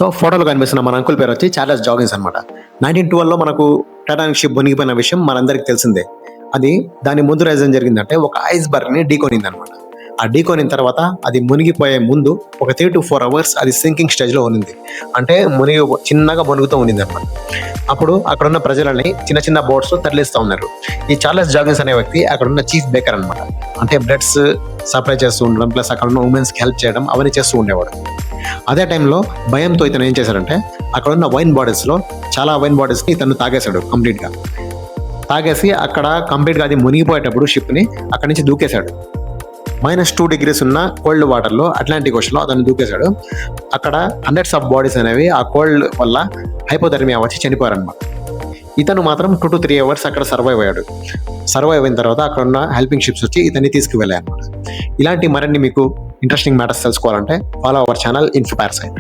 So ఫోటోలో కనిపిస్తున్న మన అంకుల్ పేరు వచ్చి చార్లెస్ జాగిన్స్ అనమాట. 1912లో మనకు టైటానిక్ షిప్ మునిగిపోయిన విషయం మనందరికీ తెలిసిందే. అది దాని ముందు రీజన్ జరిగిందంటే ఒక ఐస్బర్గ్ ని ఢీకొనింది అనమాట. ఆ ఢీకొనిన తర్వాత అది మునిగిపోయే ముందు ఒక 3 to 4 hours అది సింకింగ్ స్టేజ్ లో ఉన్నింది. అంటే చిన్నగా మునుగుతూ ఉండింది అనమాట. అప్పుడు అక్కడున్న ప్రజలని చిన్న చిన్న బోట్స్ తరలిస్తూ ఉన్నారు. ఈ చార్లెస్ జాగిన్స్ అనే వ్యక్తి అక్కడున్న చీఫ్ బేకర్ అనమాట. అంటే బ్రెడ్స్ సప్లై చేస్తూ ఉండడం ప్లస్ అక్కడ ఉన్న ఉమెన్స్ కి హెల్ప్ చేయడం అవన్నీ చేస్తూ ఉండేవాడు. అదే టైంలో భయంతో ఇతను ఏం చేశాడంటే అక్కడున్న వైన్ బాటిల్స్ లో చాలా వైన్ బాటిల్స్ ని ఇతను తాగేశాడు కంప్లీట్ గా. తాగేసి అక్కడ కంప్లీట్ గా అది మునిగిపోయేటప్పుడు షిప్ ని అక్కడి నుంచి దూకేశాడు. -2 degrees ఉన్న కోల్డ్ వాటర్లో అట్లాంటిక్ ఓషన్లో అతను దూకేశాడు. అక్కడ హండ్రెడ్స్ ఆఫ్ బాడీస్ అనేవి ఆ కోల్డ్ వల్ల హైపోథెర్మియా వచ్చి చనిపోయారనమాట. ఇతను మాత్రం 2 to 3 hours అక్కడ సర్వైవ్ అయ్యాడు. సర్వైవ్ అయిన తర్వాత అక్కడ ఉన్న హెల్పింగ్ షిప్స్ వచ్చి ఇతన్ని తీసుకువెళ్ళాయి అనమాట. ఇలాంటి మరిన్ని మీకు ఇంట్రెస్టింగ్ మ్యాటర్స్ తెలుసుకోవాలంటే follow our channel info parasite.